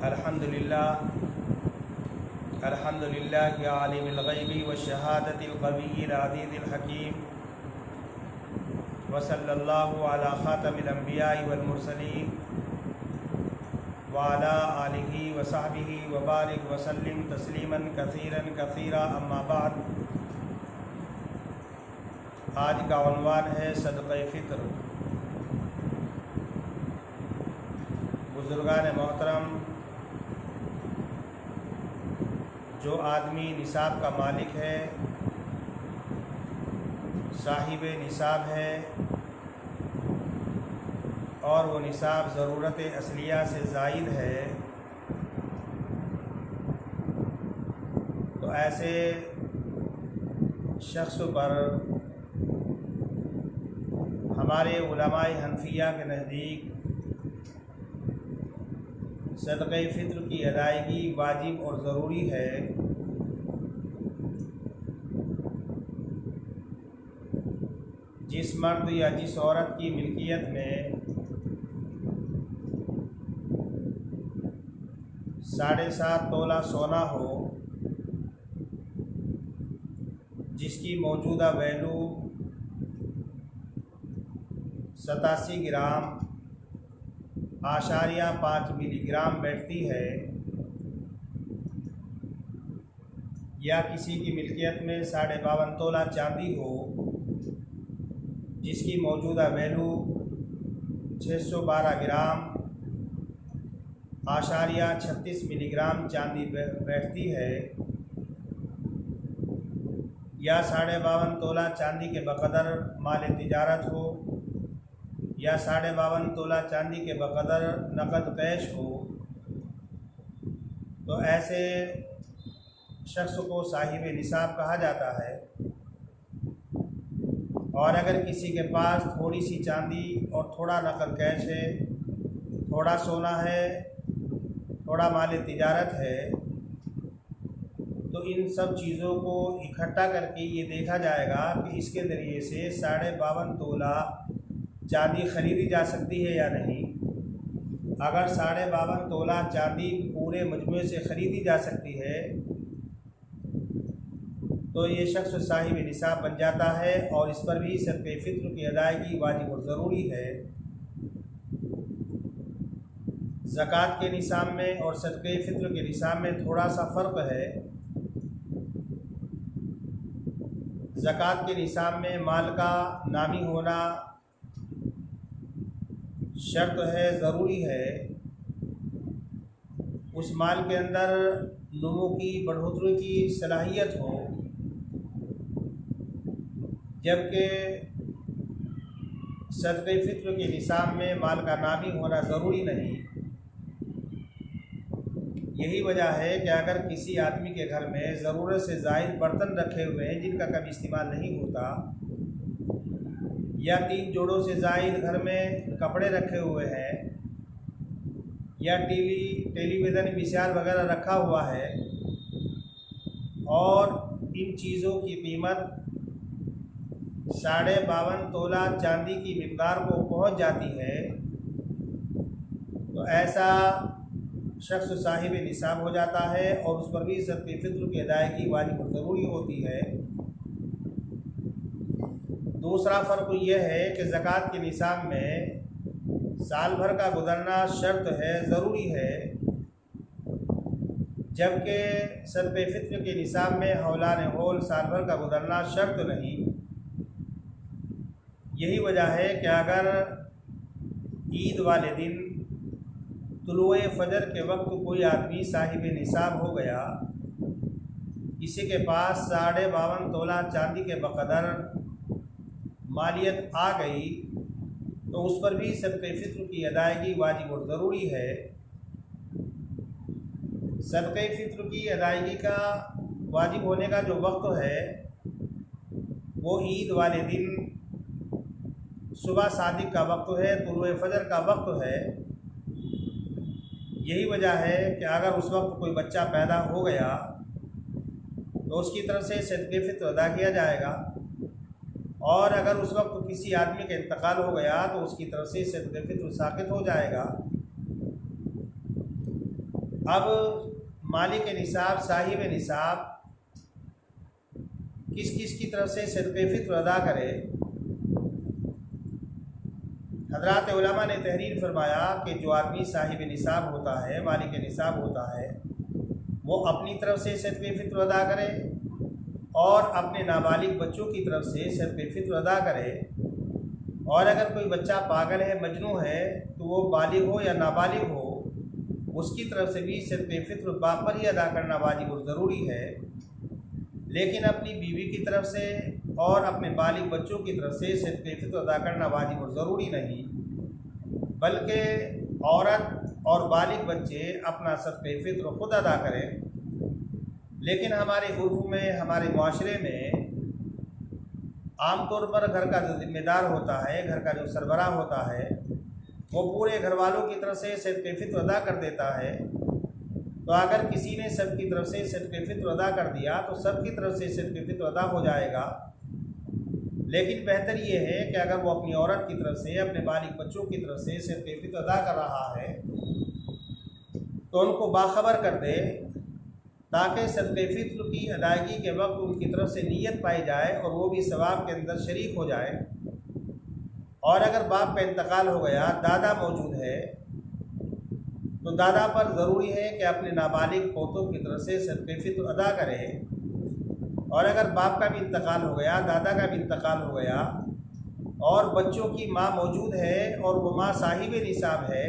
अल्हम्दुलिल्लाह या आलिमिल ग़ैबि व शहादतिल क़विय्यिल अज़ीज़िल हकीम व सल्लल्लाहु अला ख़ातमिल अंबिया'i वल मुरसलीन व अला आलिहि व सहबिहि व बारिक व सल्लिम तस्लीमन कसीरन कसीरा अम्मा बाद। आज का उन्वान है सदक़े फ़ित्र। बुज़ुर्गान मोहतरम, जो आदमी निसाब का मालिक है, साहिब निसाब है और वो निसाब ज़रूरत असलिया से ज़ायद है, तो ऐसे शख्स पर हमारे उलमाए हनफिया के नज़दीक सदक़े फ़ित्र की अदायगी वाजिब और ज़रूरी है। जिस मर्द या जिस औरत की मिल्कियत में 7.5 तोला सोना हो, जिसकी मौजूदा वैल्यू 87 ग्राम आशारिया 5 मिलीग्राम बैठती है, या किसी की मिल्कियत में 52.5 तोला चांदी हो, जिसकी मौजूदा वैल्यू 612 ग्राम आशारिया 36 मिलीग्राम चांदी बैठती है, या 52.5 तोला चांदी के बक़दर माल तिजारत हो, या 52.5 तोला चांदी के बक़दर नक़द कैश हो, तो ऐसे शख्स को साहिब निसाब कहा जाता है। और अगर किसी के पास थोड़ी सी चांदी और थोड़ा नक़द कैश है, थोड़ा सोना है, थोड़ा माल तिजारत है, तो इन सब चीज़ों को इकट्ठा करके ये देखा जाएगा कि इसके ज़रिए से 52.5 तोला चांदी ख़रीदी जा सकती है या नहीं। अगर 52.5 तोला चांदी पूरे मजमूए से ख़रीदी जा सकती है, तो ये शख्स साहिब निसाब बन जाता है और इस पर भी सदक़े फ़ित्र की अदायगी वाजिब और ज़रूरी है। ज़कात के निसाब में और सदक़े फ़ित्र के निसाब में थोड़ा सा फ़र्क है। ज़कात के निसाब में माल का नामी होना शर्त है, ज़रूरी है। उस माल के अंदर नमो की बढ़ोतरी की सलाहियत हो, जबकि सदक़े फ़ित्र के निसाब में माल का नामी होना ज़रूरी नहीं। यही वजह है कि अगर किसी आदमी के घर में ज़रूरत से ज़ायद बर्तन रखे हुए हैं जिनका कभी इस्तेमाल नहीं होता, या 3 जोड़ों से ज़ायद घर में कपड़े रखे हुए हैं, या टेलीविज़न विशाल वगैरह रखा हुआ है, और इन चीज़ों की कीमत 52.5 तोला चांदी की मिक़दार को पहुंच जाती है, तो ऐसा शख्स साहिब निसाब हो जाता है और उस पर भी सदक़े फ़ित्र की अदायगी वाजिब और ज़रूरी होती है। दूसरा फ़र्क यह है कि ज़कात के निसाब में साल भर का गुज़रना शर्त है, ज़रूरी है, जबकि सदक़े फ़ित्र के निसाब में हौलान हौल साल भर का गुज़रना शर्त नहीं। यही वजह है कि अगर ईद वाले दिन तुलुए फ़जर के वक्त कोई आदमी साहिब निसाब हो गया, किसी के पास 52.5 तोला चांदी के बक़दर मालियत आ गई, तो उस पर भी सदक़े फ़ित्र की अदायगी वाजिब और ज़रूरी है। सदक़े फ़ित्र की अदायगी का वाजिब होने का जो वक्त है, वो ईद वाले दिन सुबह सादिक का वक्त है, तुलुए फ़जर का वक्त है। यही वजह है कि अगर उस वक्त कोई बच्चा पैदा हो गया, तो उसकी तरफ से सदक़े फ़ित्र अदा किया जाएगा, और अगर उस वक्त किसी आदमी का इंतकाल हो गया तो उसकी तरफ से सदक़े फ़ित्र साक़ित हो जाएगा। अब मालिक निसाब, साहिब निसाब किस किस की तरफ से सदक़े फ़ित्र अदा करे। हज़रात उलमा ने तहरीर फरमाया कि जो आदमी साहिब निसाब होता है, मालिक निसाब होता है, वो अपनी तरफ से सदक़े फ़ित्र अदा करे और अपने नाबालिग बच्चों की तरफ से सदक़े फ़ित्र अदा करे। और अगर कोई बच्चा पागल है, मजनू है, तो वो बालिग हो या नाबालिग हो, उसकी तरफ से भी सदक़े फ़ित्र बाप पर ही अदा करना वाजिब और ज़रूरी है। लेकिन अपनी बीवी की तरफ से और अपने बालिग बच्चों की तरफ से सदक़े फ़ित्र अदा करना वाजिब और ज़रूरी नहीं, बल्कि औरत और बालिग बच्चे अपना सदक़े फ़ित्र खुद अदा करें। लेकिन हमारे उर्फ़ में, हमारे माशरे में आम तौर पर घर का जो ज़िम्मेदार होता है, घर का जो सरबराह होता है, वो पूरे घर वालों की तरफ से सदक़े फ़ित्र अदा कर देता है। तो अगर किसी ने सब की तरफ से सदक़े फ़ित्र अदा कर दिया तो सब की तरफ से सदक़े फ़ित्र अदा हो जाएगा। लेकिन बेहतर ये है कि अगर वो अपनी औरत की तरफ से, अपने बालिग बच्चों की तरफ से सदक़े फ़ित्र अदा कर रहा है तो उनको बाखबर कर दे, ताकि सदक़े फ़ित्र की अदायगी के वक्त उनकी तरफ से नीयत पाई जाए और वो भी सवाब के अंदर शरीक हो जाए। और अगर बाप का इंतकाल हो गया, दादा मौजूद है, तो दादा पर ज़रूरी है कि अपने नाबालिग पोतों की तरफ से सदक़े फ़ित्र अदा करे। और अगर बाप का भी इंतकाल हो गया, दादा का भी इंतकाल हो गया और बच्चों की माँ मौजूद है और वो माँ साहिब निसाब है,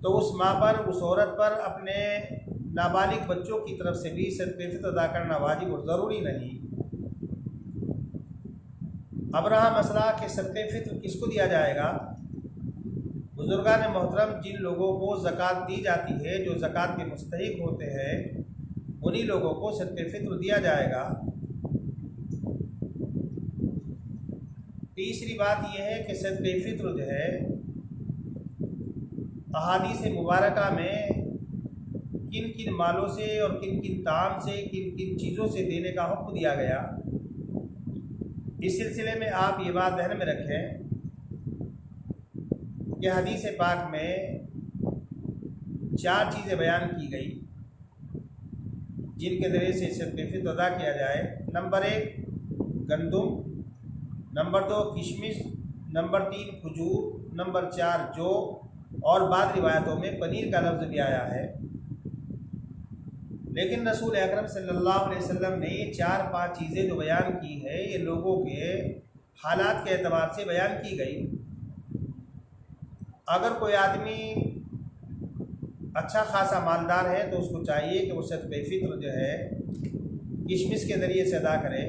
तो उस माँ पर, उस औरत पर अपने नाबालिग बच्चों की तरफ से भी सदक़े फ़ित्र अदा करना वाजिब और ज़रूरी नहीं। अब रहा मसला कि सदक़े फ़ित्र किसको दिया जाएगा। बुज़ुर्गान मोहतरम, जिन लोगों को ज़कात दी जाती है, जो ज़कात के मुस्तहिक़ होते हैं, उन्हीं लोगों को सदक़े फ़ित्र दिया जाएगा। तीसरी बात यह है कि सदक़े फ़ित्र जो है, अहादीस मुबारका में किन किन मालों से और किन किन ताम से, किन किन चीज़ों से देने का हुक्म दिया गया, इस सिलसिले में आप ये बात ध्यान में रखें कि हदीस पाक में 4 चीज़ें बयान की गई जिनके ज़रिए से सदक़े फ़ित्र अदा किया जाए। नंबर 1 गंदुम, नंबर 2 किशमिश, नंबर 3 खजूर, नंबर 4 जौ, और बाद रिवायतों में पनीर का लफ्ज़ भी आया है। लेकिन रसूल अकरम सल्लल्लाहु अलैहि वसल्लम ने ये 4-5 चीज़ें जो बयान की है, ये लोगों के हालात के एतबार से बयान की गई। अगर कोई आदमी अच्छा खासा मालदार है तो उसको चाहिए कि वो सदक़े फ़ित्र जो है किशमिश के ज़रिए से अदा करे।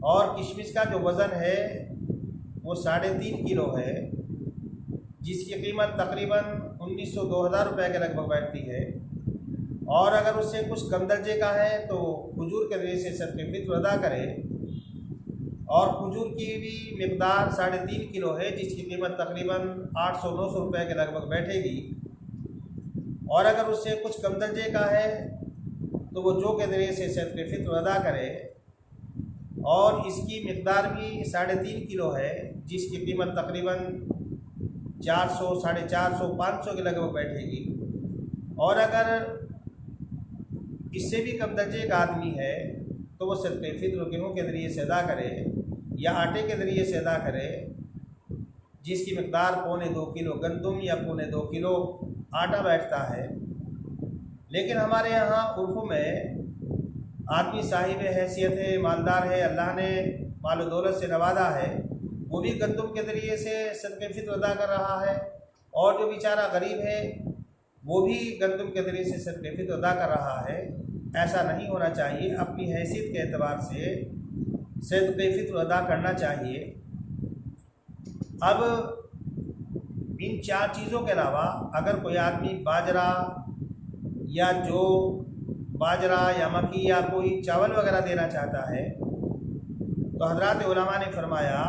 और किशमिश का जो वज़न है वो 3.5 किलो है, जिसकी कीमत तकरीबन 1900-2000 रुपये के लगभग बैठती है। और अगर उससे कुछ कम दर्जे का है तो खजूर के ज़रिए से सदक़े फ़ित्र अदा करे। और खजूर की भी मिक़दार 3.5 किलो है, जिसकी कीमत तकरीबन 800-900 रुपये के लगभग बैठेगी। और अगर उससे कुछ कम दर्जे का है तो वो जौ के ज़रिए से सदक़े फ़ित्र अदा करे। और इसकी मिक़दार भी 3.5 किलो है, जिसकी कीमत तकरीबन 400, 450, 500 के लगभग बैठेगी। और अगर इससे भी कम दर्जे का आदमी है तो वो सदक़े फ़ित्र गेहूँ के ज़रिए से अदा करे या आटे के ज़रिए से अदा करे, जिसकी मिक़दार 1.25 किलो गंदुम या 1.25 किलो आटा बैठता है। लेकिन हमारे यहाँ उर्फ़ में आदमी साहिब हैसियत है, मालदार है, अल्लाह ने माल व दौलत से नवाजा है, वो भी गंदुम के ज़रिए से सदक़े फ़ित्र अदा कर रहा है। और जो बेचारा गरीब है वो भी गंदुम के ज़रिए से सदक़े फ़ित्र अदा कर रहा है। ऐसा नहीं होना चाहिए। अपनी हैसियत के एतबार से सदक़े फ़ित्र अदा करना चाहिए। अब इन 4 चीज़ों के अलावा अगर कोई आदमी बाजरा या जौ, बाजरा या मक्की या कोई चावल वगैरह देना चाहता है तो हज़रात उलमा ने फरमाया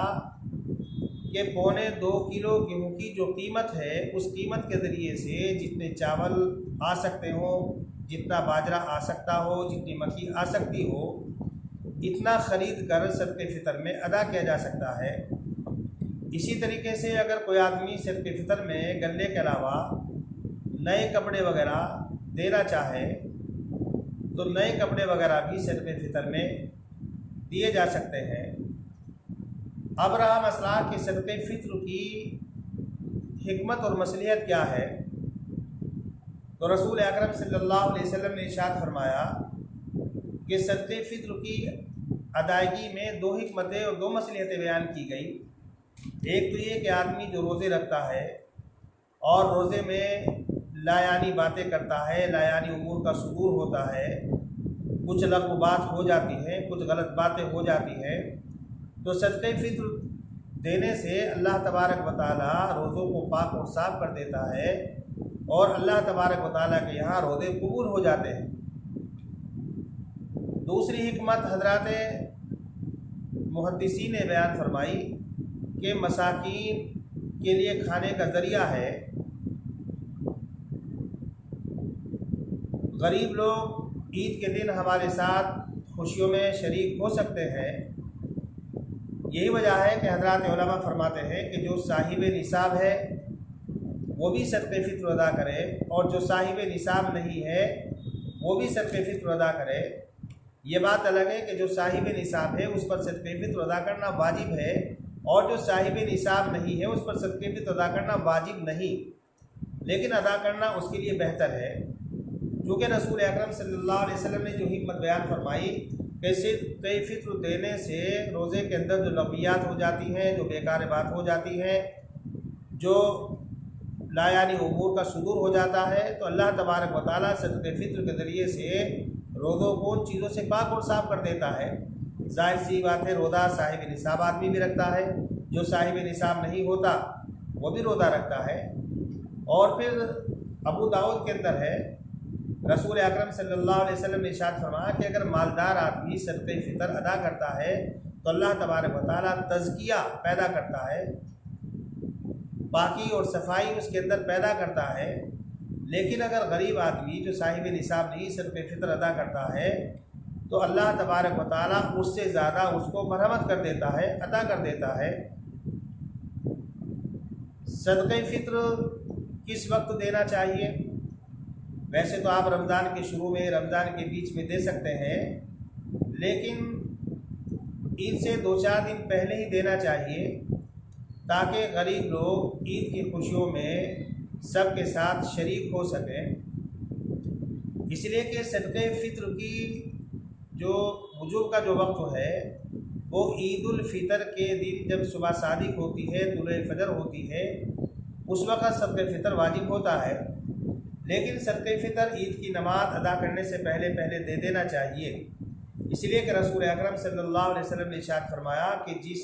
कि 1.25 किलो गेहूँ की जो कीमत है, उस कीमत के ज़रिए से जितने चावल आ सकते हो, जितना बाजरा आ सकता हो, जितनी मक्की आ सकती हो, इतना ख़रीद कर सदक़े फ़ितर में अदा किया जा सकता है। इसी तरीके से अगर कोई आदमी सदक़े फ़ितर में गन्ने के अलावा नए कपड़े वगैरह देना चाहे तो नए कपड़े वगैरह भी सदक़े फ़ितर में दिए जा सकते हैं। अब रहा मसला कि सदक़े फ़ित्र की हिकमत और मसलियत क्या है, तो रसूल अकरम सल्लल्लाहु अलैहि वसल्लम ने इरशाद फरमाया कि सदक़े फ़ित्र की अदायगी में दो हिकमतें और दो मसलियतें बयान की गई। एक तो ये कि आदमी जो रोज़े रखता है और रोज़े में लायानी बातें करता है, लायानी उमूर का सुदूर होता है, कुछ लग़्व बात हो जाती है, कुछ गलत बातें हो जाती हैं, तो सदक़े फ़ित्र देने से अल्लाह तबारक व तआला रोज़ों को पाक और साफ़ कर देता है और अल्लाह तबारक व तआला के यहाँ रोज़े कबूल हो जाते हैं। दूसरी हिकमत हज़रात मुहद्दिसीन ने बयान फरमाई कि मसाकीन के लिए खाने का ज़रिया है। गरीब लोग ईद के दिन हमारे साथ खुशियों में शरीक हो सकते हैं। यही वजह है कि हज़रात उलमा फरमाते हैं कि जो साहिब निसाब है वो भी सदक़े फ़ित्र अदा करे और जो साहिब निसाब नहीं है वो भी सदक़े फ़ित्र अदा करे। ये बात अलग है कि जो साहिब निसाब है उस पर सदक़े फ़ित्र अदा करना वाजिब है और जो साहिब निसाब नहीं है उस पर सदक़े फ़ित्र अदा करना वाजिब नहीं, लेकिन अदा करना उसके लिए बेहतर है। क्योंकि रसूल अकरम सल्लल्लाहु अलैहि वसल्लम ने जो हिकमत बयान फरमाई कि सदक़े फ़ित्र देने से रोज़े के अंदर जो लग़वियात हो जाती हैं, जो बेकार बात हो जाती हैं, जो लायानी उमूर का सुदूर हो जाता है, तो अल्लाह तबारक व तआला सदक़े फ़ित्र के ज़रिए से रोज़ों को उन चीज़ों से पाक और साफ़ कर देता है। ज़ाहिर सी बात है, रोज़ा साहिब निसाब आदमी भी रखता है, जो साहिब निसाब नहीं होता वो भी रोज़ा रखता है। और फिर अबू दाऊद के अंदर है, रसूल अकरम सल्लल्लाहु अलैहि वसल्लम ने इरशाद फरमाया कि अगर मालदार आदमी सदक़े फ़ितर अदा करता है तो अल्लाह तबारक व तआला तज़किया पैदा करता है, पाकी और सफाई उसके अंदर पैदा करता है। लेकिन अगर गरीब आदमी जो साहिब निसाब नहीं सदक़े फ़ितर अदा करता है तो अल्लाह तबारक व तआला उससे ज़्यादा उसको मरहमत कर देता है, अता कर देता है। सदक़े फ़ित्र किस वक्त देना चाहिए? वैसे तो आप रमज़ान के शुरू में, रमज़ान के बीच में दे सकते हैं, लेकिन ईद से 2-4 दिन पहले ही देना चाहिए ताकि गरीब लोग ईद की खुशियों में सबके साथ शरीक हो सकें। इसलिए कि सदक़े फ़ित्र की जो वजूब का जो वक्त है वो ईद उल फ़ितर के दिन जब सुबह सादिक होती है, तुलुए फ़जर होती है, उस वक़्त सदक़े फ़ितर वाजिब होता है। लेकिन सदक़े फ़ितर ईद की नमाज़ अदा करने से पहले पहले दे देना चाहिए। इसलिए कि रसूल अकरम सल्लल्लाहु अलैहि वसल्लम ने इरशाद फरमाया कि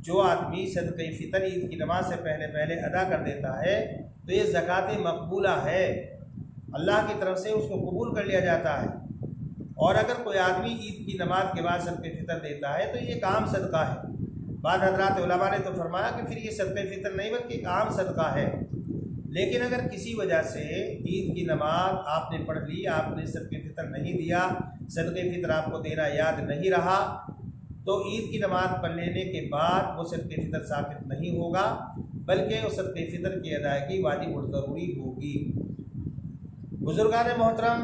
जो आदमी सदक़े फ़ितर ईद की नमाज से पहले पहले अदा कर देता है तो ये ज़कात मकबूला है, अल्लाह की तरफ से उसको कबूल कर लिया जाता है। और अगर कोई आदमी ईद की नमाज के बाद सदक़े फ़ितर देता है तो ये एक आम सदका है। बाद हज़रात उलमा ने तो फरमाया कि फिर ये सदक़े फ़ितर नहीं बल्कि एक आम सदका है। लेकिन अगर किसी वजह से ईद की नमाज आपने पढ़ ली, आपने सदक़े फ़ितर नहीं दिया, सदक़े फ़ितर आपको देना याद नहीं रहा, तो ईद की नमाज पढ़ लेने के बाद वो सदक़े फ़ितर साबित नहीं होगा, बल्कि उस सदक़े फ़ितर की अदायगी वाजिब और ज़रूरी होगी। बुज़ुर्गान मोहतरम,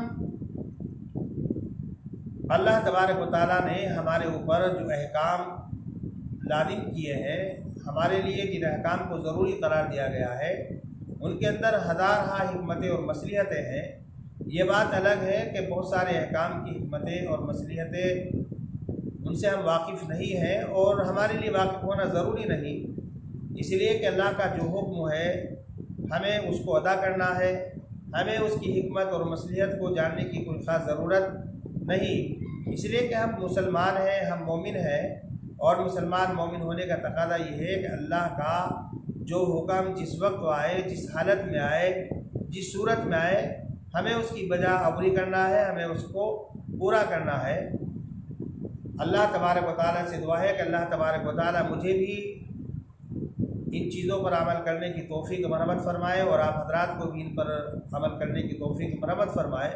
अल्लाह तबारक व तआला ने हमारे ऊपर जो अहकाम लादिम किए हैं, हमारे लिए जिन अहकाम को ज़रूरी करार दिया गया है, उनके अंदर हज़ार हिकमतें और मसलिहतें हैं। ये बात अलग है कि बहुत सारे अहकाम की हिकमतें और मसलिहतें उनसे हम वाकिफ़ नहीं हैं और हमारे लिए वाकिफ़ होना ज़रूरी नहीं, इसलिए कि अल्लाह का जो हुक्म है हमें उसको अदा करना है। हमें उसकी हिकमत और मसलिहत को जानने की कोई ख़ास ज़रूरत नहीं, इसलिए कि हम मुसलमान हैं, हम मोमिन हैं और मुसलमान मोमिन होने का तकाज़ा ये है कि अल्लाह का जो हुक्म जिस वक्त आए, जिस हालत में आए, जिस सूरत में आए, हमें उसकी बजा आवरी करना है, हमें उसको पूरा करना है। अल्लाह तबारक व तआला से दुआ है कि अल्लाह तबारक व तआला मुझे भी इन चीज़ों पर अमल करने की तौफ़ीक़ मरहमत फ़रमाए और आप हज़रात को भी इन पर अमल करने की तौफ़ीक़ मरहमत फ़रमाए।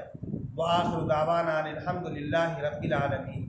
व आखिर दावाना अनिल हम्दुलिल्लाहि रब्बिल आलमीन।